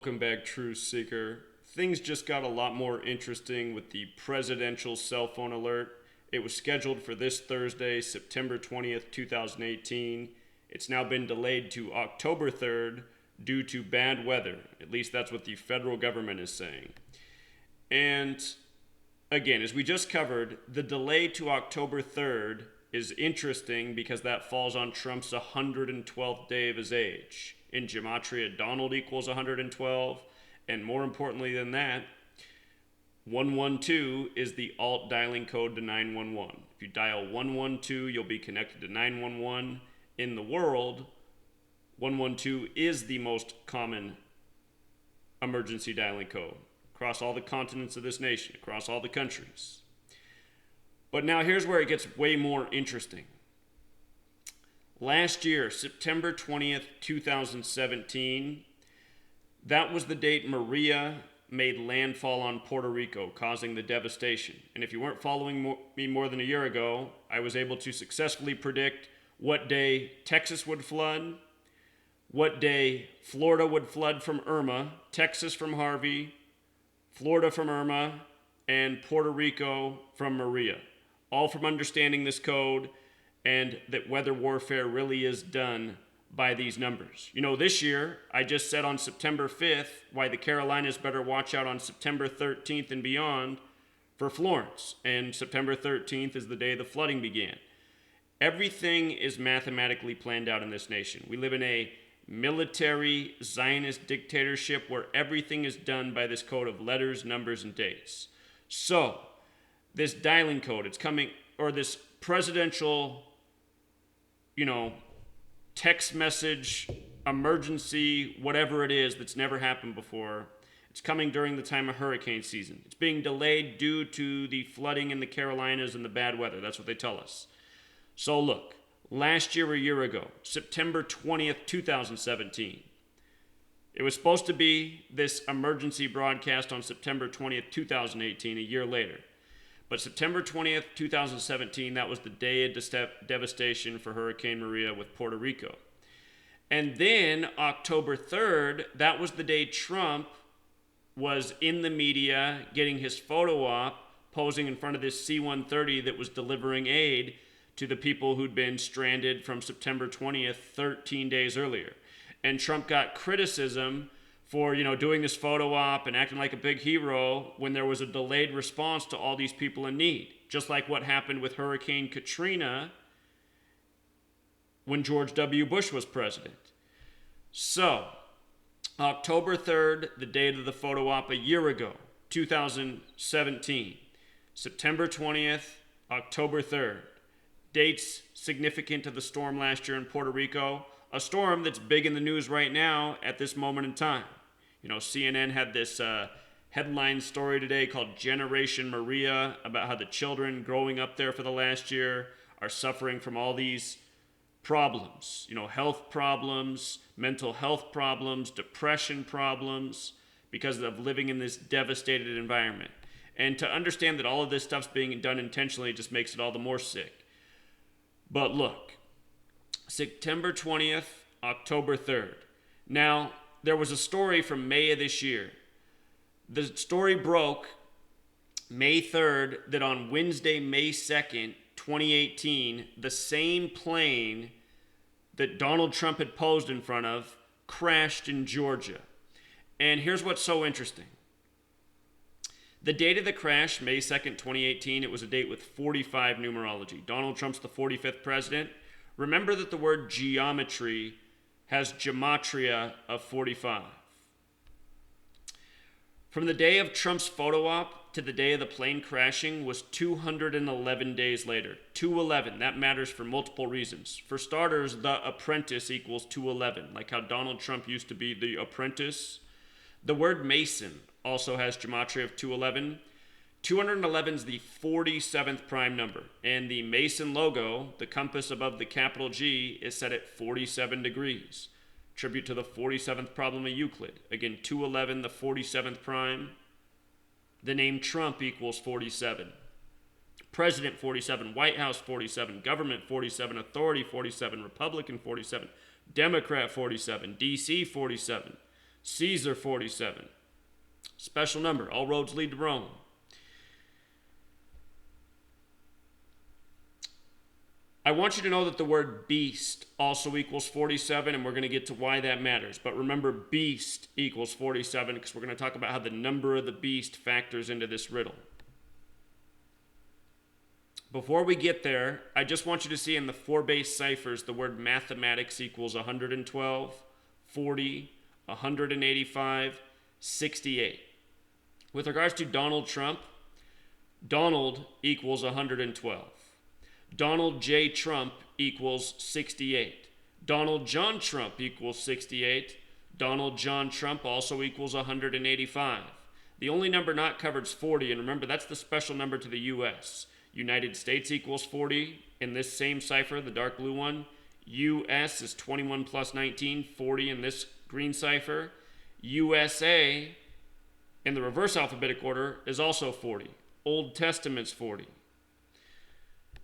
Welcome back, Truth Seeker. Things just got a lot more interesting with the presidential cell phone alert. It was scheduled for this Thursday, September 20th, 2018. It's now been delayed to October 3rd due to bad weather. At least that's what the federal government is saying. And again, as we just covered, the delay to October 3rd is interesting because that falls on Trump's 112th day of his age. In Gematria, Donald equals 112, and more importantly than that, 112 is the alt dialing code to 911. If you dial 112, you'll be connected to 911. In the world, 112 is the most common emergency dialing code across all the continents of this nation, across all the countries. But now here's where it gets way more interesting. Last year, September 20th, 2017, that was the date Maria made landfall on Puerto Rico, causing the devastation. And if you weren't following me more than a year ago, I was able to successfully predict what day Texas would flood, what day Florida would flood from Irma, Texas from Harvey, Florida from Irma, and Puerto Rico from Maria. All from understanding this code and that weather warfare really is done by these numbers. You know, this year, I just said on September 5th why the Carolinas better watch out on September 13th and beyond for Florence. And September 13th is the day the flooding began. Everything is mathematically planned out in this nation. We live in a military Zionist dictatorship where everything is done by this code of letters, numbers, and dates. So, this dialing code, it's coming, or this presidential, text message, emergency, whatever it is that's never happened before. It's coming during the time of hurricane season. It's being delayed due to the flooding in the Carolinas and the bad weather. That's what they tell us. So look, last year, a year ago, September 20th, 2017, it was supposed to be this emergency broadcast on September 20th, 2018, a year later. But September 20th, 2017, that was the day of devastation for Hurricane Maria with Puerto Rico. And then October 3rd, that was the day Trump was in the media getting his photo op, posing in front of this C-130 that was delivering aid to the people who'd been stranded from September 20th, 13 days earlier. And Trump got criticism for, doing this photo op and acting like a big hero when there was a delayed response to all these people in need. Just like what happened with Hurricane Katrina when George W. Bush was president. So, October 3rd, the date of the photo op a year ago, 2017. September 20th, October 3rd. Dates significant to the storm last year in Puerto Rico. A storm that's big in the news right now at this moment in time. CNN had this headline story today called Generation Maria about how the children growing up there for the last year are suffering from all these problems. Health problems, mental health problems, depression problems because of living in this devastated environment. And to understand that all of this stuff's being done intentionally just makes it all the more sick. But look, September 20th, October 3rd. Now, there was a story from May of this year. The story broke May 3rd that on Wednesday, May 2nd, 2018, the same plane that Donald Trump had posed in front of crashed in Georgia. And here's what's so interesting. The date of the crash, May 2nd, 2018, it was a date with 45 numerology. Donald Trump's the 45th president. Remember that the word geometry has gematria of 45. From the day of Trump's photo op to the day of the plane crashing was 211 days later. 211, that matters for multiple reasons. For starters, the apprentice equals 211, like how Donald Trump used to be the apprentice. The word Mason also has gematria of 211. 211 is the 47th prime number, and the Mason logo, the compass above the capital G, is set at 47 degrees. Tribute to the 47th problem of Euclid. Again, 211, the 47th prime. The name Trump equals 47. President 47, White House 47, government 47, authority 47, Republican 47, Democrat 47, DC 47. Caesar 47. Special number. All roads lead to Rome. I want you to know that the word beast also equals 47, and we're going to get to why that matters. But remember, beast equals 47 because we're going to talk about how the number of the beast factors into this riddle. Before we get there, I just want you to see in the 4 base ciphers the word mathematics equals 112, 40, 185, 68. With regards to Donald Trump, Donald equals 112. Donald J. Trump equals 68. Donald John Trump equals 68. Donald John Trump also equals 185. The only number not covered is 40, and remember, that's the special number to the U.S. United States equals 40. In this same cipher, the dark blue one, U.S. is 21 plus 19, 40 in this green cipher. USA, in the reverse alphabetic order, is also 40. Old Testament's 40.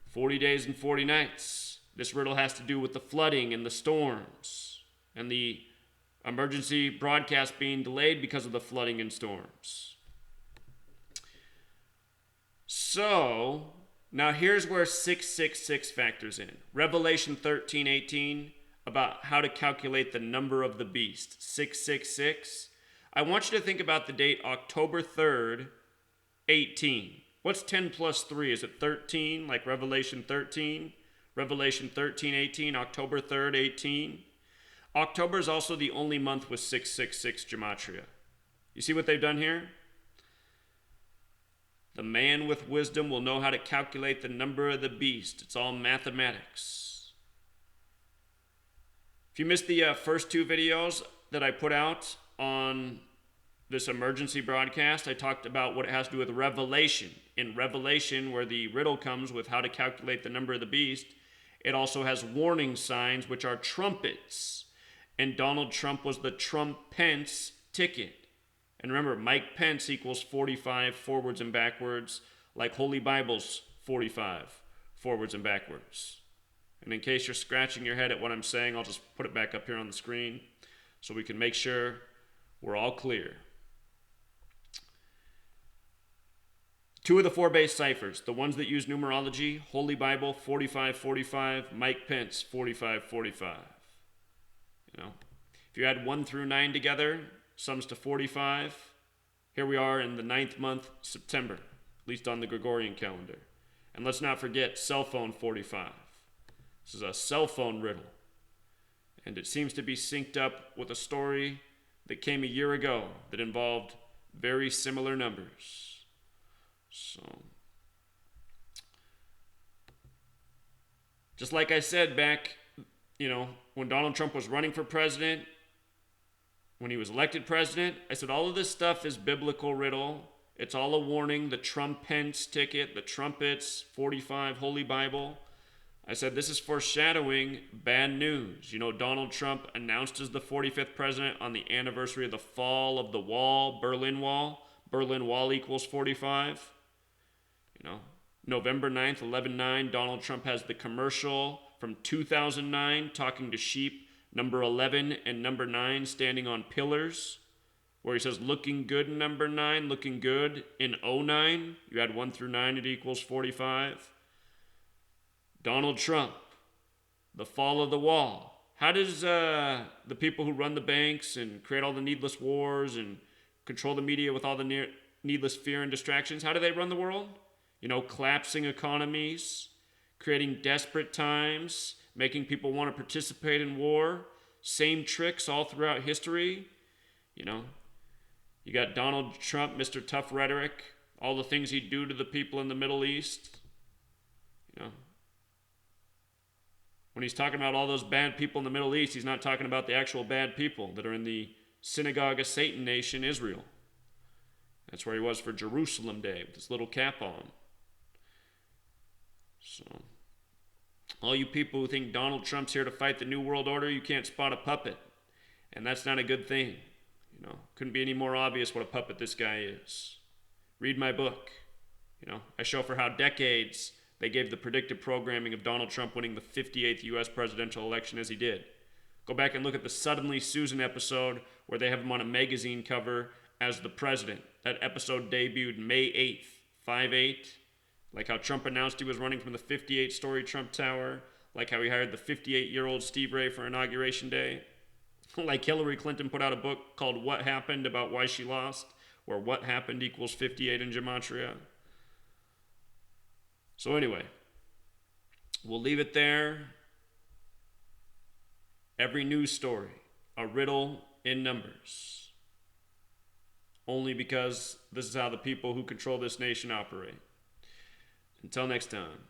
40 days and 40 nights. This riddle has to do with the flooding and the storms and the emergency broadcast being delayed because of the flooding and storms. So, now here's where 666 factors in. Revelation 13:18 about how to calculate the number of the beast. 666. I want you to think about the date October 3rd, 18. What's 10 plus 3? Is it 13, like Revelation 13? Revelation 13:18, October 3rd, 18. October is also the only month with 666 Gematria. You see what they've done here? The man with wisdom will know how to calculate the number of the beast. It's all mathematics. If you missed the first 2 videos that I put out on this emergency broadcast, I talked about what it has to do with Revelation. In Revelation, where the riddle comes with how to calculate the number of the beast, it also has warning signs, which are trumpets. And Donald Trump was the Trump-Pence ticket. And remember, Mike Pence equals 45 forwards and backwards, like Holy Bible's 45 forwards and backwards. And in case you're scratching your head at what I'm saying, I'll just put it back up here on the screen so we can make sure we're all clear. 2 of the 4 base ciphers, the ones that use numerology, Holy Bible 4545, Mike Pence 4545. You know, if you add 1 through 9 together, sums to 45. Here we are in the 9th month, September, at least on the Gregorian calendar. And let's not forget cell phone 45. This is a cell phone riddle. And it seems to be synced up with a story that came a year ago that involved very similar numbers. So, just like I said back, when Donald Trump was running for president, when he was elected president, I said all of this stuff is biblical riddle. It's all a warning. The Trump-Pence ticket, the trumpets, 45, Holy Bible. I said this is foreshadowing bad news. Donald Trump announced as the 45th president on the anniversary of the fall of the wall, Berlin Wall. Berlin Wall equals 45. November 9th, 11/9, Donald Trump has the commercial from 2009 talking to sheep, number 11 and number 9 standing on pillars, where he says, looking good in number 9, looking good in 09. You add 1 through 9, it equals 45. Donald Trump, the fall of the wall. How does the people who run the banks and create all the needless wars and control the media with all the needless fear and distractions, how do they run the world? Collapsing economies, creating desperate times, making people want to participate in war. Same tricks all throughout history. You got Donald Trump, Mr. Tough Rhetoric, all the things he'd do to the people in the Middle East. When he's talking about all those bad people in the Middle East, he's not talking about the actual bad people that are in the synagogue of Satan nation, Israel. That's where he was for Jerusalem Day with his little cap on. So, all you people who think Donald Trump's here to fight the New World Order, you can't spot a puppet. And that's not a good thing. Couldn't be any more obvious what a puppet this guy is. Read my book. I show for how decades they gave the predictive programming of Donald Trump winning the 58th U.S. presidential election as he did. Go back and look at the Suddenly Susan episode where they have him on a magazine cover as the president. That episode debuted May 8th, 5/8. Like how Trump announced he was running from the 58-story Trump Tower. Like how he hired the 58-year-old Steve Ray for Inauguration Day. Like Hillary Clinton put out a book called What Happened about why she lost, where what happened equals 58 in Gematria. So anyway, we'll leave it there. Every news story, a riddle in numbers. Only because this is how the people who control this nation operate. Until next time.